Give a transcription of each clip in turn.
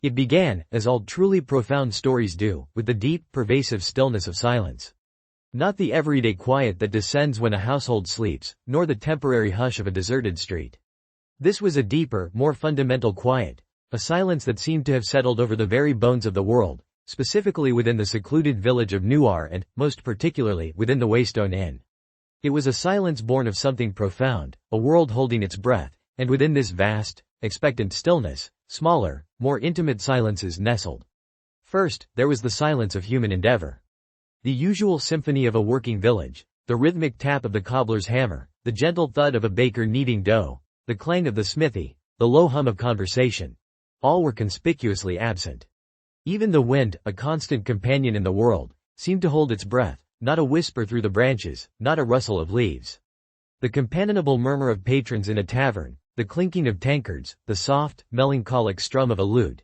It began, as all truly profound stories do, with the deep, pervasive stillness of silence. Not the everyday quiet that descends when a household sleeps, nor the temporary hush of a deserted street. This was a deeper, more fundamental quiet, a silence that seemed to have settled over the very bones of the world, specifically within the secluded village of Nuar and, most particularly, within the Waystone Inn. It was a silence born of something profound, a world holding its breath, and within this vast, expectant stillness, smaller, more intimate silences nestled. First, there was the silence of human endeavor. The usual symphony of a working village, the rhythmic tap of the cobbler's hammer, the gentle thud of a baker kneading dough, the clang of the smithy, the low hum of conversation. All were conspicuously absent. Even the wind, a constant companion in the world, seemed to hold its breath, not a whisper through the branches, not a rustle of leaves. The companionable murmur of patrons in a tavern, the clinking of tankards, the soft, melancholic strum of a lute.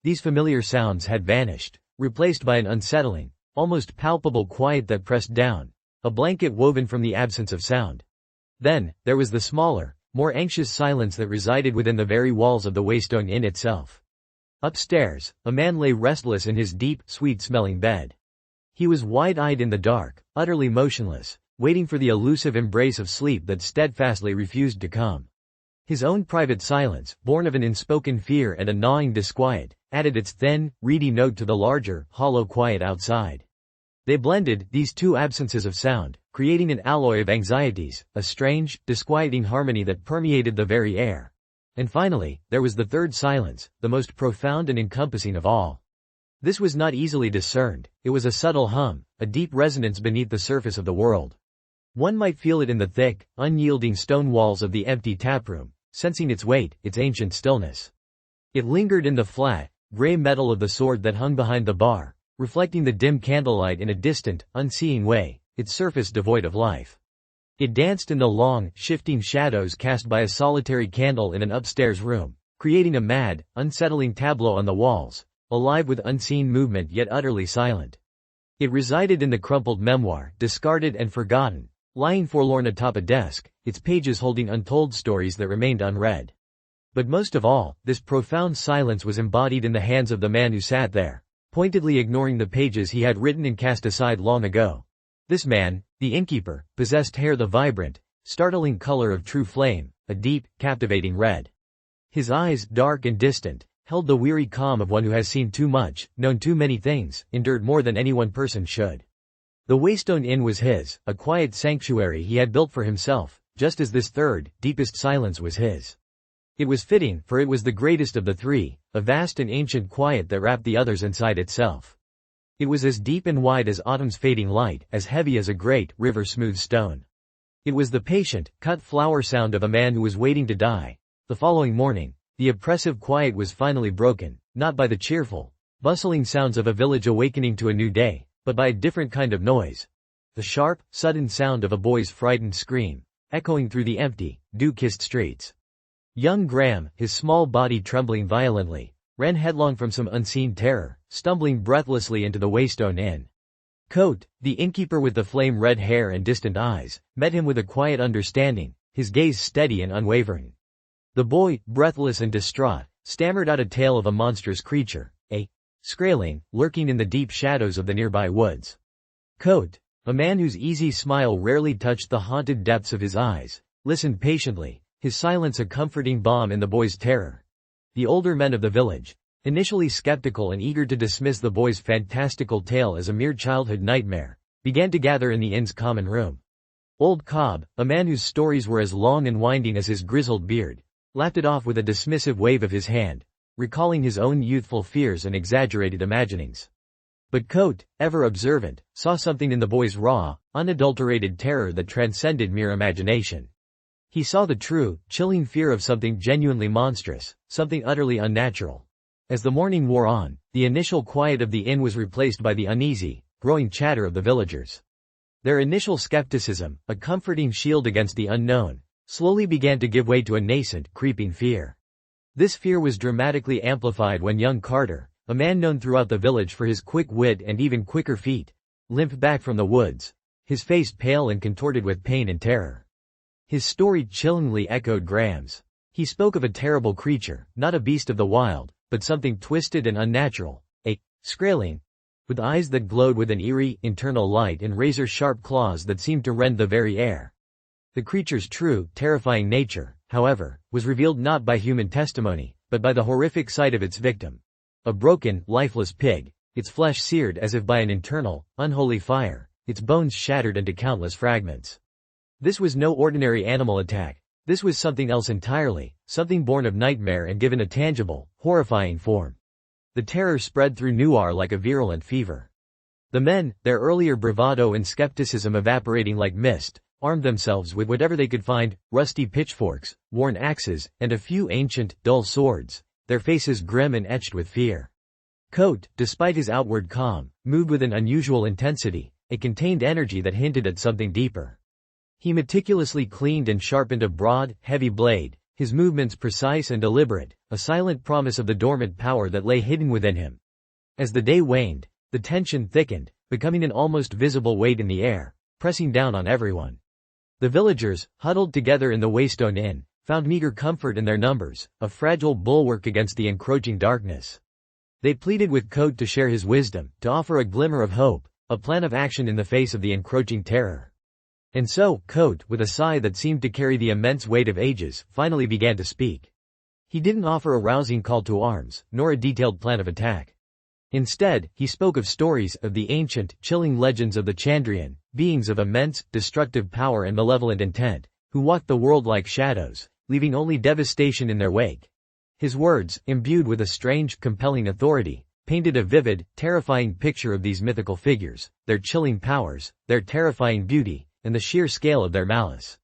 These familiar sounds had vanished, replaced by an unsettling, almost palpable quiet that pressed down, a blanket woven from the absence of sound. Then, there was the smaller, more anxious silence that resided within the very walls of the Waystone Inn itself. Upstairs, a man lay restless in his deep, sweet-smelling bed. He was wide-eyed in the dark, utterly motionless, waiting for the elusive embrace of sleep that steadfastly refused to come. His own private silence, born of an unspoken fear and a gnawing disquiet, added its thin, reedy note to the larger, hollow quiet outside. They blended, these two absences of sound, creating an alloy of anxieties, a strange, disquieting harmony that permeated the very air. And finally, there was the third silence, the most profound and encompassing of all. This was not easily discerned, it was a subtle hum, a deep resonance beneath the surface of the world. One might feel it in the thick, unyielding stone walls of the empty taproom, sensing its weight, its ancient stillness. It lingered in the flat, gray metal of the sword that hung behind the bar, reflecting the dim candlelight in a distant, unseeing way, its surface devoid of life. It danced in the long, shifting shadows cast by a solitary candle in an upstairs room, creating a mad, unsettling tableau on the walls, alive with unseen movement yet utterly silent. It resided in the crumpled memoir, discarded and forgotten, lying forlorn atop a desk, its pages holding untold stories that remained unread. But most of all, this profound silence was embodied in the hands of the man who sat there, pointedly ignoring the pages he had written and cast aside long ago. This man, the innkeeper, possessed hair the vibrant, startling color of true flame, a deep, captivating red. His eyes, dark and distant, held the weary calm of one who has seen too much, known too many things, endured more than any one person should. The Waystone Inn was his, a quiet sanctuary he had built for himself, just as this third, deepest silence was his. It was fitting, for it was the greatest of the three, a vast and ancient quiet that wrapped the others inside itself. It was as deep and wide as autumn's fading light, as heavy as a great, river-smooth stone. It was the patient, cut flower sound of a man who was waiting to die. The following morning, the oppressive quiet was finally broken, not by the cheerful, bustling sounds of a village awakening to a new day, but by a different kind of noise. The sharp, sudden sound of a boy's frightened scream, echoing through the empty, dew-kissed streets. Young Graham, his small body trembling violently, ran headlong from some unseen terror, stumbling breathlessly into the Waystone Inn. Kvothe, the innkeeper with the flame-red hair and distant eyes, met him with a quiet understanding, his gaze steady and unwavering. The boy, breathless and distraught, stammered out a tale of a monstrous creature, a skraeling, lurking in the deep shadows of the nearby woods. Kvothe, a man whose easy smile rarely touched the haunted depths of his eyes, listened patiently, his silence a comforting balm in the boy's terror. The older men of the village, initially skeptical and eager to dismiss the boy's fantastical tale as a mere childhood nightmare, began to gather in the inn's common room. Old Cobb, a man whose stories were as long and winding as his grizzled beard, laughed it off with a dismissive wave of his hand, recalling his own youthful fears and exaggerated imaginings. But Kvothe, ever observant, saw something in the boy's raw, unadulterated terror that transcended mere imagination. He saw the true, chilling fear of something genuinely monstrous, something utterly unnatural. As the morning wore on, the initial quiet of the inn was replaced by the uneasy, growing chatter of the villagers. Their initial skepticism, a comforting shield against the unknown, slowly began to give way to a nascent, creeping fear. This fear was dramatically amplified when young Carter, a man known throughout the village for his quick wit and even quicker feet, limped back from the woods, his face pale and contorted with pain and terror. His story chillingly echoed Graham's. He spoke of a terrible creature, not a beast of the wild, but something twisted and unnatural, a Skraeling, with eyes that glowed with an eerie, internal light and razor-sharp claws that seemed to rend the very air. The creature's true, terrifying nature, however, was revealed not by human testimony, but by the horrific sight of its victim. A broken, lifeless pig, its flesh seared as if by an internal, unholy fire, its bones shattered into countless fragments. This was no ordinary animal attack. This was something else entirely, something born of nightmare and given a tangible, horrifying form. The terror spread through Nuar like a virulent fever. The men, their earlier bravado and skepticism evaporating like mist, armed themselves with whatever they could find, rusty pitchforks, worn axes, and a few ancient, dull swords, their faces grim and etched with fear. Kvothe, despite his outward calm, moved with an unusual intensity, a contained energy that hinted at something deeper. He meticulously cleaned and sharpened a broad, heavy blade, his movements precise and deliberate, a silent promise of the dormant power that lay hidden within him. As the day waned, the tension thickened, becoming an almost visible weight in the air, pressing down on everyone. The villagers, huddled together in the Waystone Inn, found meager comfort in their numbers, a fragile bulwark against the encroaching darkness. They pleaded with Kvothe to share his wisdom, to offer a glimmer of hope, a plan of action in the face of the encroaching terror. And so, Kvothe, with a sigh that seemed to carry the immense weight of ages, finally began to speak. He didn't offer a rousing call to arms, nor a detailed plan of attack. Instead, he spoke of stories, of the ancient, chilling legends of the Chandrian, beings of immense, destructive power and malevolent intent, who walked the world like shadows, leaving only devastation in their wake. His words, imbued with a strange, compelling authority, painted a vivid, terrifying picture of these mythical figures, their chilling powers, their terrifying beauty, and the sheer scale of their malice.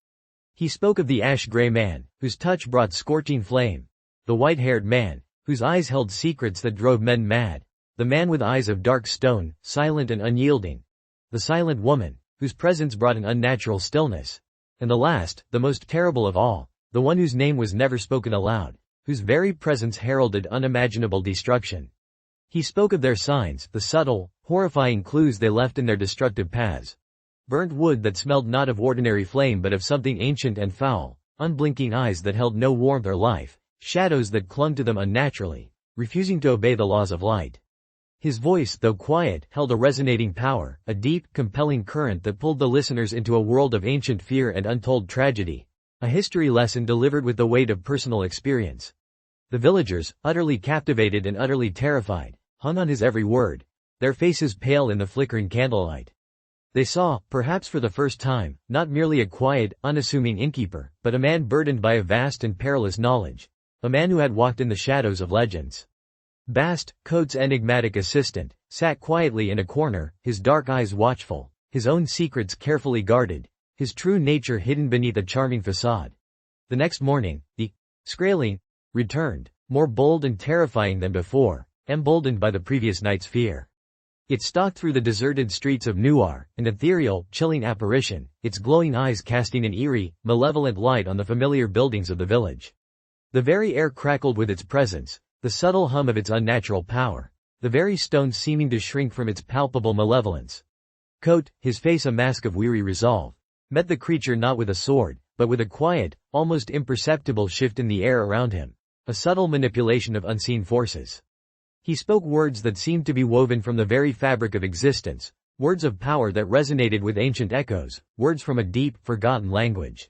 He spoke of the ash-gray man, whose touch brought scorching flame, the white-haired man, whose eyes held secrets that drove men mad, the man with eyes of dark stone, silent and unyielding, the silent woman, whose presence brought an unnatural stillness, and the last, the most terrible of all, the one whose name was never spoken aloud, whose very presence heralded unimaginable destruction. He spoke of their signs, the subtle, horrifying clues they left in their destructive paths. Burnt wood that smelled not of ordinary flame but of something ancient and foul, unblinking eyes that held no warmth or life, shadows that clung to them unnaturally, refusing to obey the laws of light. His voice, though quiet, held a resonating power, a deep, compelling current that pulled the listeners into a world of ancient fear and untold tragedy, a history lesson delivered with the weight of personal experience. The villagers, utterly captivated and utterly terrified, hung on his every word, their faces pale in the flickering candlelight. They saw, perhaps for the first time, not merely a quiet, unassuming innkeeper, but a man burdened by a vast and perilous knowledge, a man who had walked in the shadows of legends. Bast, Kvothe's enigmatic assistant, sat quietly in a corner, his dark eyes watchful, his own secrets carefully guarded, his true nature hidden beneath a charming facade. The next morning, the Skraeling returned, more bold and terrifying than before, emboldened by the previous night's fear. It stalked through the deserted streets of Nuar, an ethereal, chilling apparition, its glowing eyes casting an eerie, malevolent light on the familiar buildings of the village. The very air crackled with its presence, the subtle hum of its unnatural power, the very stones seeming to shrink from its palpable malevolence. Kvothe, his face a mask of weary resolve, met the creature not with a sword, but with a quiet, almost imperceptible shift in the air around him, a subtle manipulation of unseen forces. He spoke words that seemed to be woven from the very fabric of existence, words of power that resonated with ancient echoes, words from a deep, forgotten language.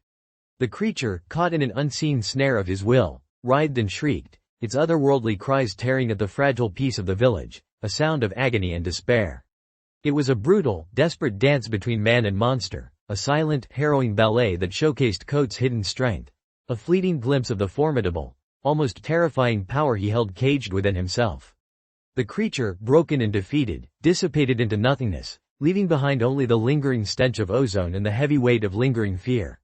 The creature, caught in an unseen snare of his will, writhed and shrieked, its otherworldly cries tearing at the fragile peace of the village, a sound of agony and despair. It was a brutal, desperate dance between man and monster, a silent, harrowing ballet that showcased Kvothe's hidden strength, a fleeting glimpse of the formidable, almost terrifying power he held caged within himself. The creature, broken and defeated, dissipated into nothingness, leaving behind only the lingering stench of ozone and the heavy weight of lingering fear.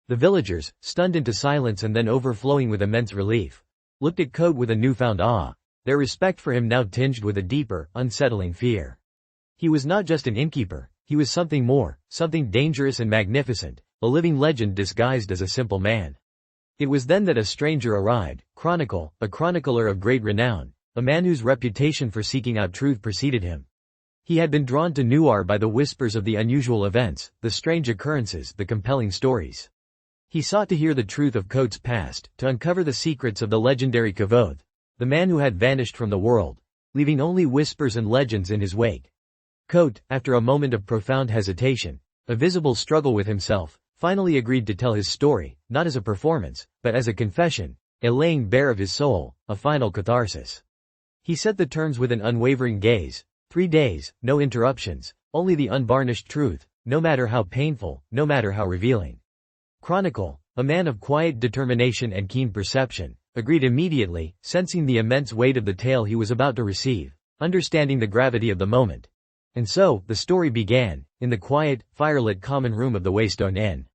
The villagers, stunned into silence and then overflowing with immense relief, looked at Kvothe with a newfound awe, their respect for him now tinged with a deeper, unsettling fear. He was not just an innkeeper, he was something more, something dangerous and magnificent, a living legend disguised as a simple man. It was then that a stranger arrived, Chronicle, a chronicler of great renown, a man whose reputation for seeking out truth preceded him. He had been drawn to Nuar by the whispers of the unusual events, the strange occurrences, the compelling stories. He sought to hear the truth of Kvothe's past, to uncover the secrets of the legendary Kvothe, the man who had vanished from the world, leaving only whispers and legends in his wake. Kvothe, after a moment of profound hesitation, a visible struggle with himself, finally agreed to tell his story, not as a performance, but as a confession, a laying bare of his soul, a final catharsis. He set the terms with an unwavering gaze. 3 days, no interruptions, only the unvarnished truth, no matter how painful, no matter how revealing. Chronicle, a man of quiet determination and keen perception, agreed immediately, sensing the immense weight of the tale he was about to receive, understanding the gravity of the moment. And so, the story began, in the quiet, firelit common room of the Waystone Inn.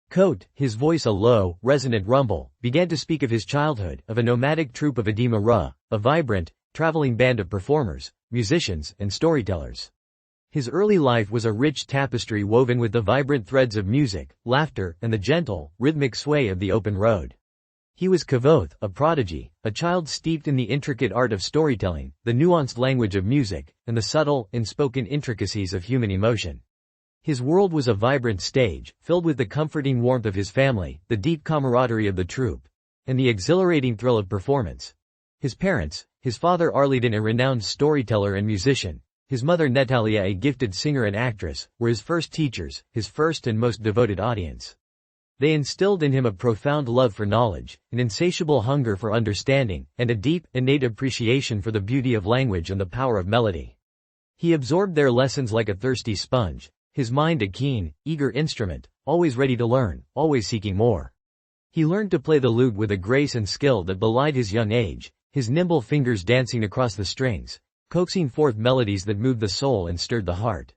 Kvothe, his voice a low, resonant rumble, began to speak of his childhood, of a nomadic troupe of Adema, a vibrant, traveling band of performers, musicians, and storytellers. His early life was a rich tapestry woven with the vibrant threads of music, laughter, and the gentle, rhythmic sway of the open road. He was Kvothe, a prodigy, a child steeped in the intricate art of storytelling, the nuanced language of music, and the subtle, unspoken intricacies of human emotion. His world was a vibrant stage, filled with the comforting warmth of his family, the deep camaraderie of the troupe, and the exhilarating thrill of performance. His parents, his father Arliden, a renowned storyteller and musician, his mother Natalia, a gifted singer and actress, were his first teachers, his first and most devoted audience. They instilled in him a profound love for knowledge, an insatiable hunger for understanding, and a deep, innate appreciation for the beauty of language and the power of melody. He absorbed their lessons like a thirsty sponge, his mind a keen, eager instrument, always ready to learn, always seeking more. He learned to play the lute with a grace and skill that belied his young age, his nimble fingers dancing across the strings, coaxing forth melodies that moved the soul and stirred the heart.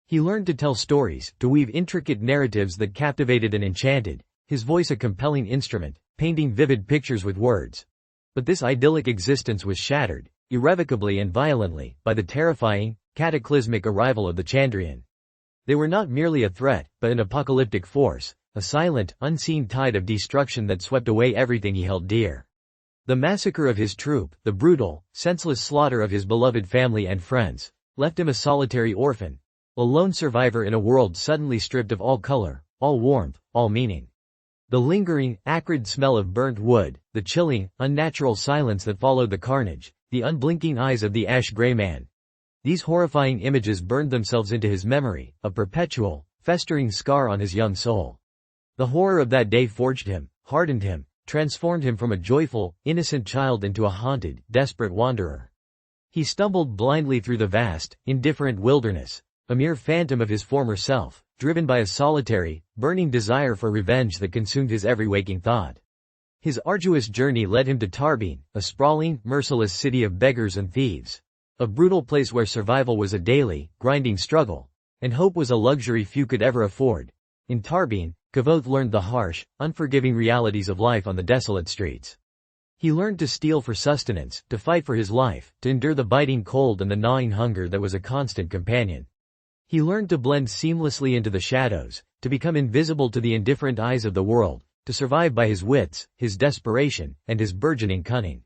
He learned to tell stories, to weave intricate narratives that captivated and enchanted, his voice a compelling instrument, painting vivid pictures with words. But this idyllic existence was shattered, irrevocably and violently, by the terrifying, cataclysmic arrival of the Chandrian. They were not merely a threat, but an apocalyptic force, a silent, unseen tide of destruction that swept away everything he held dear. The massacre of his troupe, the brutal, senseless slaughter of his beloved family and friends, left him a solitary orphan, a lone survivor in a world suddenly stripped of all color, all warmth, all meaning. The lingering, acrid smell of burnt wood, the chilling, unnatural silence that followed the carnage, the unblinking eyes of the ash-gray man. These horrifying images burned themselves into his memory, a perpetual, festering scar on his young soul. The horror of that day forged him, hardened him, transformed him from a joyful, innocent child into a haunted, desperate wanderer. He stumbled blindly through the vast, indifferent wilderness, a mere phantom of his former self, driven by a solitary, burning desire for revenge that consumed his every waking thought. His arduous journey led him to Tarbin, a sprawling, merciless city of beggars and thieves. A brutal place where survival was a daily, grinding struggle, and hope was a luxury few could ever afford. In Tarbin, Kvothe learned the harsh, unforgiving realities of life on the desolate streets. He learned to steal for sustenance, to fight for his life, to endure the biting cold and the gnawing hunger that was a constant companion. He learned to blend seamlessly into the shadows, to become invisible to the indifferent eyes of the world, to survive by his wits, his desperation, and his burgeoning cunning.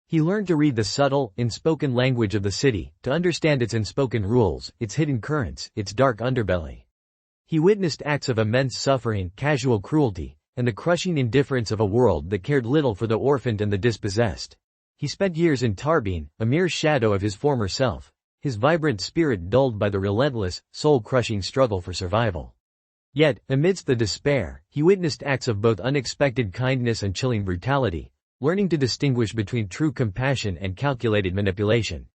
He learned to read the subtle, unspoken language of the city, to understand its unspoken rules, its hidden currents, its dark underbelly. He witnessed acts of immense suffering, casual cruelty, and the crushing indifference of a world that cared little for the orphaned and the dispossessed. He spent years in Tarbin, a mere shadow of his former self, his vibrant spirit dulled by the relentless, soul-crushing struggle for survival. Yet, amidst the despair, he witnessed acts of both unexpected kindness and chilling brutality, learning to distinguish between true compassion and calculated manipulation.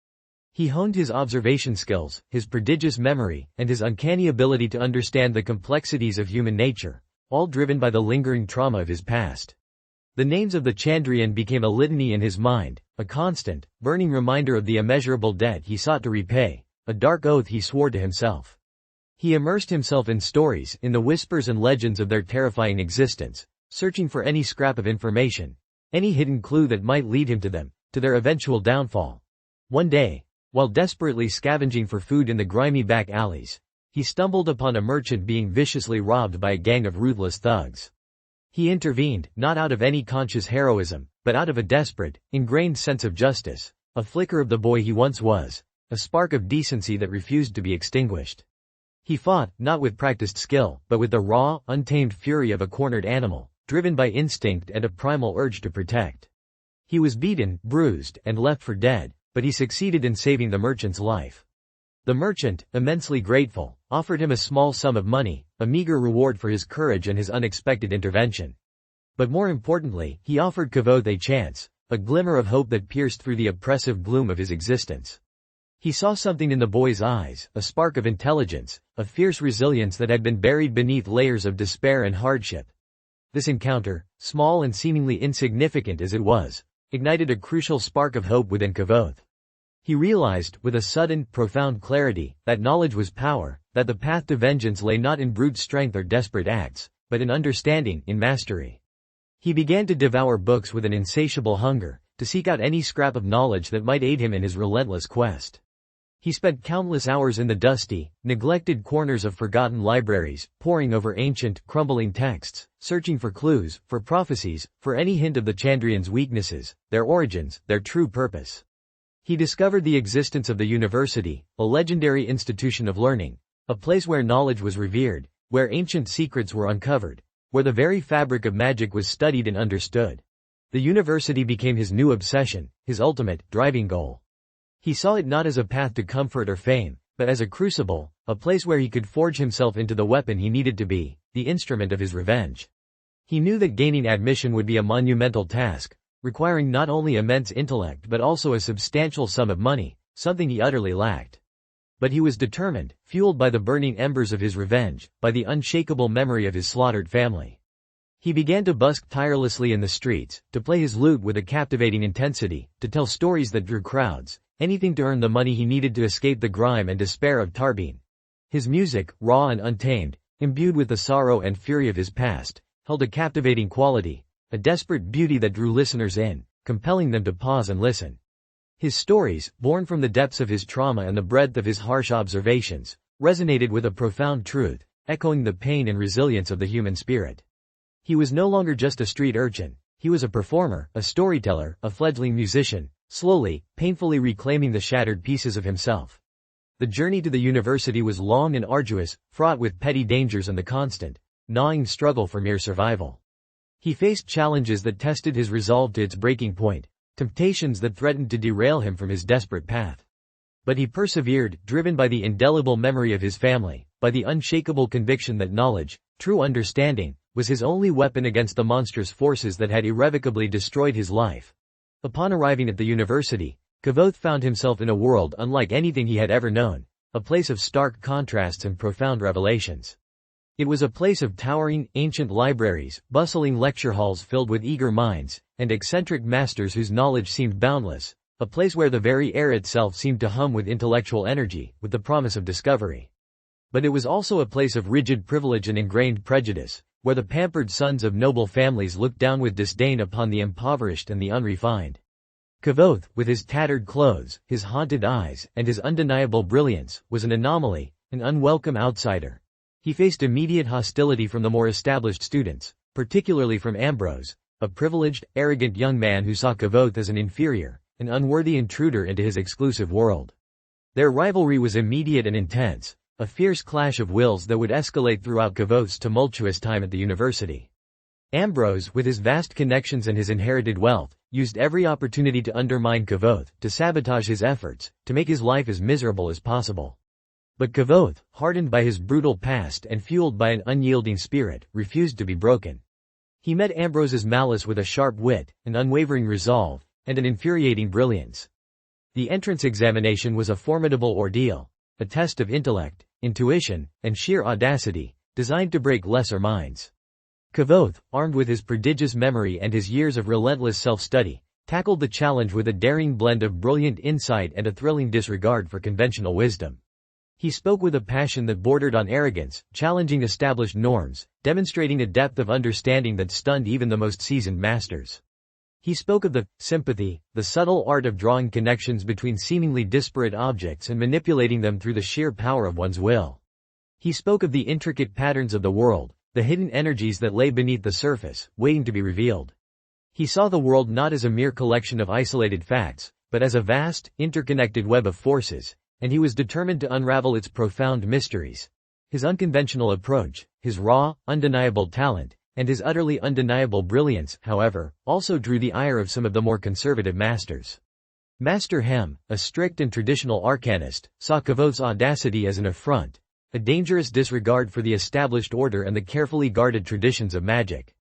He honed his observation skills, his prodigious memory, and his uncanny ability to understand the complexities of human nature, all driven by the lingering trauma of his past. The names of the Chandrian became a litany in his mind, a constant, burning reminder of the immeasurable debt he sought to repay, a dark oath he swore to himself. He immersed himself in stories, in the whispers and legends of their terrifying existence, searching for any scrap of information, any hidden clue that might lead him to them, to their eventual downfall. One day, while desperately scavenging for food in the grimy back alleys, he stumbled upon a merchant being viciously robbed by a gang of ruthless thugs. He intervened, not out of any conscious heroism, but out of a desperate, ingrained sense of justice, a flicker of the boy he once was, a spark of decency that refused to be extinguished. He fought, not with practiced skill, but with the raw, untamed fury of a cornered animal, driven by instinct and a primal urge to protect. He was beaten, bruised, and left for dead, but he succeeded in saving the merchant's life. The merchant, immensely grateful, offered him a small sum of money, a meager reward for his courage and his unexpected intervention. But more importantly, he offered Kvothe a chance, a glimmer of hope that pierced through the oppressive gloom of his existence. He saw something in the boy's eyes, a spark of intelligence, a fierce resilience that had been buried beneath layers of despair and hardship. This encounter, small and seemingly insignificant as it was, ignited a crucial spark of hope within Kvothe. He realized, with a sudden, profound clarity, that knowledge was power, that the path to vengeance lay not in brute strength or desperate acts, but in understanding, in mastery. He began to devour books with an insatiable hunger, to seek out any scrap of knowledge that might aid him in his relentless quest. He spent countless hours in the dusty, neglected corners of forgotten libraries, poring over ancient, crumbling texts, searching for clues, for prophecies, for any hint of the Chandrians' weaknesses, their origins, their true purpose. He discovered the existence of the university, a legendary institution of learning, a place where knowledge was revered, where ancient secrets were uncovered, where the very fabric of magic was studied and understood. The university became his new obsession, his ultimate, driving goal. He saw it not as a path to comfort or fame, but as a crucible, a place where he could forge himself into the weapon he needed to be, the instrument of his revenge. He knew that gaining admission would be a monumental task, requiring not only immense intellect but also a substantial sum of money, something he utterly lacked. But he was determined, fueled by the burning embers of his revenge, by the unshakable memory of his slaughtered family. He began to busk tirelessly in the streets, to play his lute with a captivating intensity, to tell stories that drew crowds, anything to earn the money he needed to escape the grime and despair of Tarbine. His music, raw and untamed, imbued with the sorrow and fury of his past, held a captivating quality, a desperate beauty that drew listeners in, compelling them to pause and listen. His stories, born from the depths of his trauma and the breadth of his harsh observations, resonated with a profound truth, echoing the pain and resilience of the human spirit. He was no longer just a street urchin, he was a performer, a storyteller, a fledgling musician, slowly, painfully reclaiming the shattered pieces of himself. The journey to the university was long and arduous, fraught with petty dangers and the constant, gnawing struggle for mere survival. He faced challenges that tested his resolve to its breaking point, temptations that threatened to derail him from his desperate path. But he persevered, driven by the indelible memory of his family, by the unshakable conviction that knowledge, true understanding, was his only weapon against the monstrous forces that had irrevocably destroyed his life. Upon arriving at the university, Kvothe found himself in a world unlike anything he had ever known, a place of stark contrasts and profound revelations. It was a place of towering, ancient libraries, bustling lecture halls filled with eager minds, and eccentric masters whose knowledge seemed boundless, a place where the very air itself seemed to hum with intellectual energy, with the promise of discovery. But it was also a place of rigid privilege and ingrained prejudice, where the pampered sons of noble families looked down with disdain upon the impoverished and the unrefined. Kvothe, with his tattered clothes, his haunted eyes, and his undeniable brilliance, was an anomaly, an unwelcome outsider. He faced immediate hostility from the more established students, particularly from Ambrose, a privileged, arrogant young man who saw Kvothe as an inferior, an unworthy intruder into his exclusive world. Their rivalry was immediate and intense, a fierce clash of wills that would escalate throughout Kvothe's tumultuous time at the university. Ambrose, with his vast connections and his inherited wealth, used every opportunity to undermine Kvothe, to sabotage his efforts, to make his life as miserable as possible. But Kvothe, hardened by his brutal past and fueled by an unyielding spirit, refused to be broken. He met Ambrose's malice with a sharp wit, an unwavering resolve, and an infuriating brilliance. The entrance examination was a formidable ordeal, a test of intellect, intuition, and sheer audacity, designed to break lesser minds. Kvothe, armed with his prodigious memory and his years of relentless self-study, tackled the challenge with a daring blend of brilliant insight and a thrilling disregard for conventional wisdom. He spoke with a passion that bordered on arrogance, challenging established norms, demonstrating a depth of understanding that stunned even the most seasoned masters. He spoke of the sympathy, the subtle art of drawing connections between seemingly disparate objects and manipulating them through the sheer power of one's will. He spoke of the intricate patterns of the world, the hidden energies that lay beneath the surface, waiting to be revealed. He saw the world not as a mere collection of isolated facts, but as a vast, interconnected web of forces, and he was determined to unravel its profound mysteries. His unconventional approach, his raw, undeniable talent, and his utterly undeniable brilliance, however, also drew the ire of some of the more conservative masters. Master Hem, a strict and traditional arcanist, saw Kvothe's audacity as an affront, a dangerous disregard for the established order and the carefully guarded traditions of magic.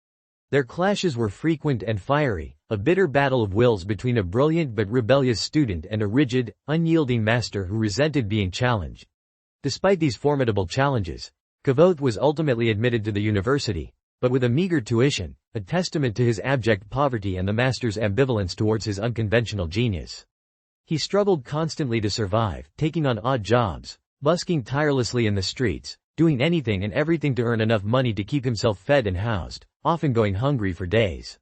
Their clashes were frequent and fiery, a bitter battle of wills between a brilliant but rebellious student and a rigid, unyielding master who resented being challenged. Despite these formidable challenges, Kvothe was ultimately admitted to the university, but with a meager tuition, a testament to his abject poverty and the master's ambivalence towards his unconventional genius. He struggled constantly to survive, taking on odd jobs, busking tirelessly in the streets, doing anything and everything to earn enough money to keep himself fed and housed, often going hungry for days.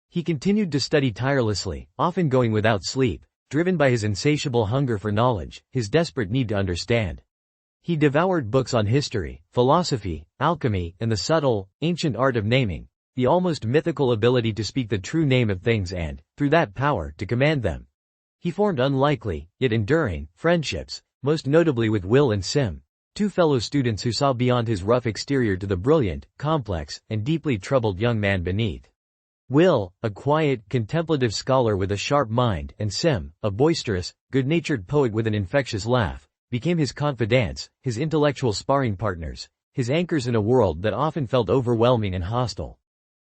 He continued to study tirelessly, often going without sleep, driven by his insatiable hunger for knowledge, his desperate need to understand. He devoured books on history, philosophy, alchemy, and the subtle, ancient art of naming, the almost mythical ability to speak the true name of things and, through that power, to command them. He formed unlikely, yet enduring, friendships, most notably with Will and Sim, two fellow students who saw beyond his rough exterior to the brilliant, complex, and deeply troubled young man beneath. Will, a quiet, contemplative scholar with a sharp mind, and Sim, a boisterous, good-natured poet with an infectious laugh, became his confidants, his intellectual sparring partners, his anchors in a world that often felt overwhelming and hostile.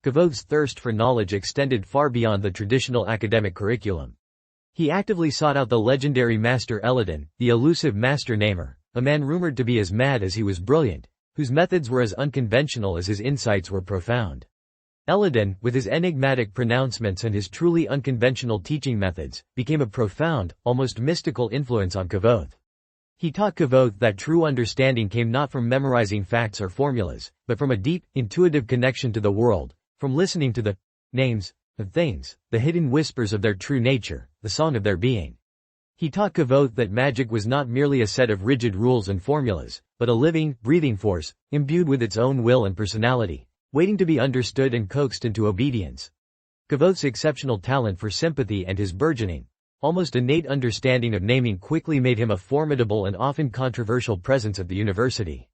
Kvothe's thirst for knowledge extended far beyond the traditional academic curriculum. He actively sought out the legendary Master Eladin, the elusive master namer, a man rumored to be as mad as he was brilliant, whose methods were as unconventional as his insights were profound. Eladin, with his enigmatic pronouncements and his truly unconventional teaching methods, became a profound, almost mystical influence on Kvothe. He taught Kvothe that true understanding came not from memorizing facts or formulas, but from a deep, intuitive connection to the world, from listening to the names of things, the hidden whispers of their true nature, the song of their being. He taught Kvothe that magic was not merely a set of rigid rules and formulas, but a living, breathing force, imbued with its own will and personality, waiting to be understood and coaxed into obedience. Kvothe's exceptional talent for sympathy and his burgeoning, almost innate understanding of naming quickly made him a formidable and often controversial presence at the university.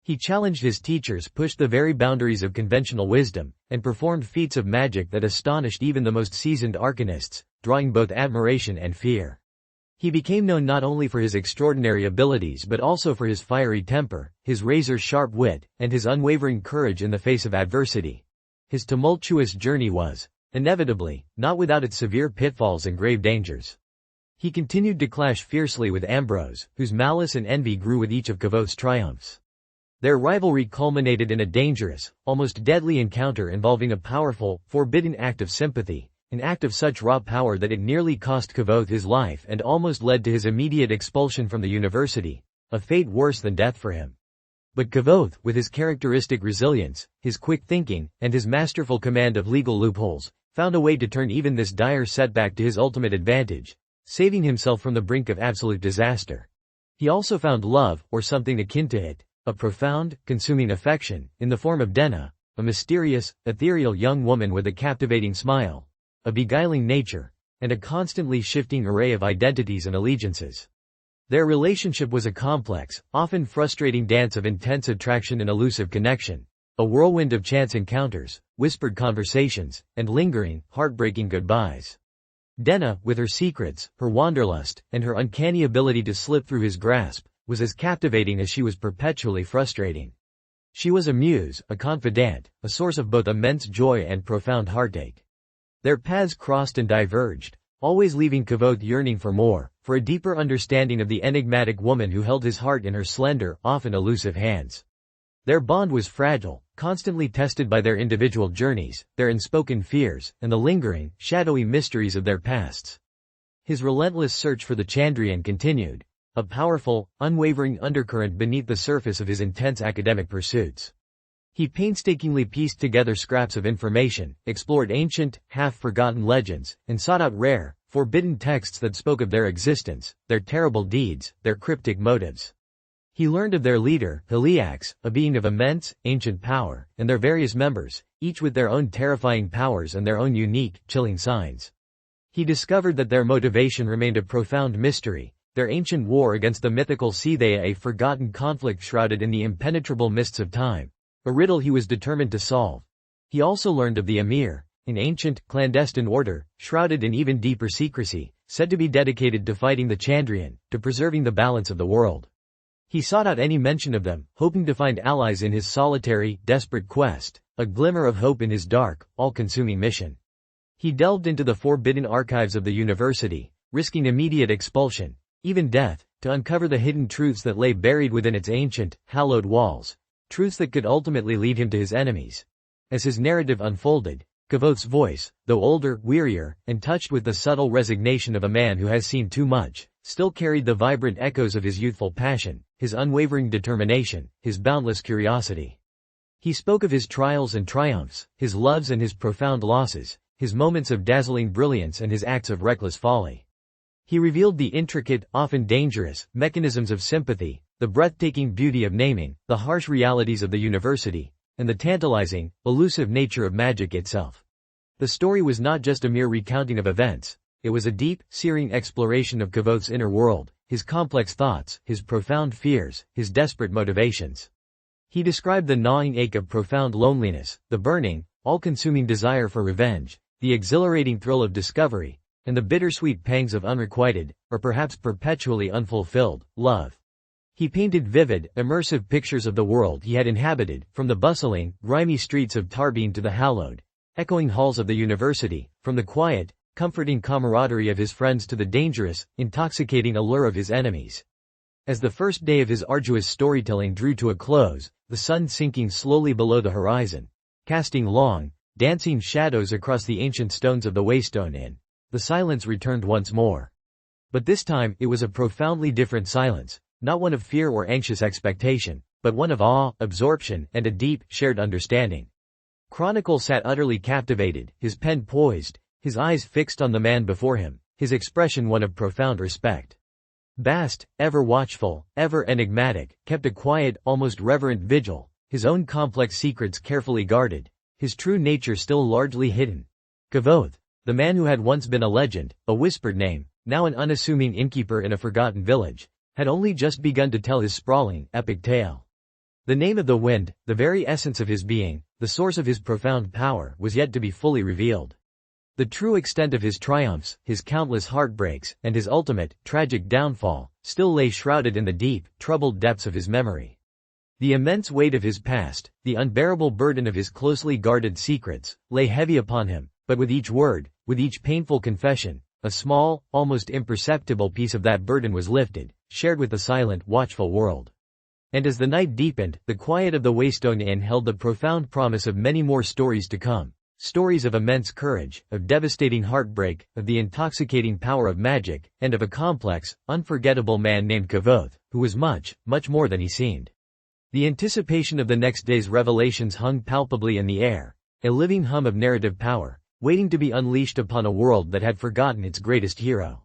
He challenged his teachers, pushed the very boundaries of conventional wisdom, and performed feats of magic that astonished even the most seasoned arcanists, drawing both admiration and fear. He became known not only for his extraordinary abilities but also for his fiery temper, his razor-sharp wit, and his unwavering courage in the face of adversity. His tumultuous journey was, inevitably, not without its severe pitfalls and grave dangers. He continued to clash fiercely with Ambrose, whose malice and envy grew with each of Kvothe's triumphs. Their rivalry culminated in a dangerous, almost deadly encounter involving a powerful, forbidden act of sympathy, an act of such raw power that it nearly cost Kvothe his life and almost led to his immediate expulsion from the university, a fate worse than death for him. But Kvothe, with his characteristic resilience, his quick thinking, and his masterful command of legal loopholes, found a way to turn even this dire setback to his ultimate advantage, saving himself from the brink of absolute disaster. He also found love, or something akin to it, a profound, consuming affection, in the form of Denna, a mysterious, ethereal young woman with a captivating smile, a beguiling nature, and a constantly shifting array of identities and allegiances. Their relationship was a complex, often frustrating dance of intense attraction and elusive connection, a whirlwind of chance encounters, whispered conversations, and lingering, heartbreaking goodbyes. Denna, with her secrets, her wanderlust, and her uncanny ability to slip through his grasp, was as captivating as she was perpetually frustrating. She was a muse, a confidant, a source of both immense joy and profound heartache. Their paths crossed and diverged, always leaving Kvothe yearning for more, for a deeper understanding of the enigmatic woman who held his heart in her slender, often elusive hands. Their bond was fragile, constantly tested by their individual journeys, their unspoken fears, and the lingering, shadowy mysteries of their pasts. His relentless search for the Chandrian continued, a powerful, unwavering undercurrent beneath the surface of his intense academic pursuits. He painstakingly pieced together scraps of information, explored ancient, half-forgotten legends, and sought out rare, forbidden texts that spoke of their existence, their terrible deeds, their cryptic motives. He learned of their leader, Heliax, a being of immense, ancient power, and their various members, each with their own terrifying powers and their own unique, chilling signs. He discovered that their motivation remained a profound mystery, their ancient war against the mythical Kvothe, a forgotten conflict shrouded in the impenetrable mists of time, a riddle he was determined to solve. He also learned of the Emir, an ancient, clandestine order, shrouded in even deeper secrecy, said to be dedicated to fighting the Chandrian, to preserving the balance of the world. He sought out any mention of them, hoping to find allies in his solitary, desperate quest, a glimmer of hope in his dark, all-consuming mission. He delved into the forbidden archives of the university, risking immediate expulsion, even death, to uncover the hidden truths that lay buried within its ancient, hallowed walls, truths that could ultimately lead him to his enemies. As his narrative unfolded, Kvothe's voice, though older, wearier, and touched with the subtle resignation of a man who has seen too much, still carried the vibrant echoes of his youthful passion, his unwavering determination, his boundless curiosity. He spoke of his trials and triumphs, his loves and his profound losses, his moments of dazzling brilliance and his acts of reckless folly. He revealed the intricate, often dangerous, mechanisms of sympathy, the breathtaking beauty of naming, the harsh realities of the university, and the tantalizing, elusive nature of magic itself. The story was not just a mere recounting of events, it was a deep, searing exploration of Kvothe's inner world, his complex thoughts, his profound fears, his desperate motivations. He described the gnawing ache of profound loneliness, the burning, all-consuming desire for revenge, the exhilarating thrill of discovery, and the bittersweet pangs of unrequited, or perhaps perpetually unfulfilled, love. He painted vivid, immersive pictures of the world he had inhabited, from the bustling, grimy streets of Tarbeen to the hallowed, echoing halls of the university, from the quiet, comforting camaraderie of his friends to the dangerous, intoxicating allure of his enemies. As the first day of his arduous storytelling drew to a close, the sun sinking slowly below the horizon, casting long, dancing shadows across the ancient stones of the Waystone Inn, the silence returned once more. But this time it was a profoundly different silence. Not one of fear or anxious expectation, but one of awe, absorption, and a deep, shared understanding. Chronicle sat utterly captivated, his pen poised, his eyes fixed on the man before him, his expression one of profound respect. Bast, ever watchful, ever enigmatic, kept a quiet, almost reverent vigil, his own complex secrets carefully guarded, his true nature still largely hidden. Kvothe, the man who had once been a legend, a whispered name, now an unassuming innkeeper in a forgotten village, had only just begun to tell his sprawling, epic tale. The name of the wind, the very essence of his being, the source of his profound power, was yet to be fully revealed. The true extent of his triumphs, his countless heartbreaks, and his ultimate, tragic downfall, still lay shrouded in the deep, troubled depths of his memory. The immense weight of his past, the unbearable burden of his closely guarded secrets, lay heavy upon him, but with each word, with each painful confession, a small, almost imperceptible piece of that burden was lifted, shared with the silent, watchful world. And as the night deepened, the quiet of the Waystone Inn held the profound promise of many more stories to come. Stories of immense courage, of devastating heartbreak, of the intoxicating power of magic, and of a complex, unforgettable man named Kvothe, who was much, much more than he seemed. The anticipation of the next day's revelations hung palpably in the air, a living hum of narrative power, waiting to be unleashed upon a world that had forgotten its greatest hero.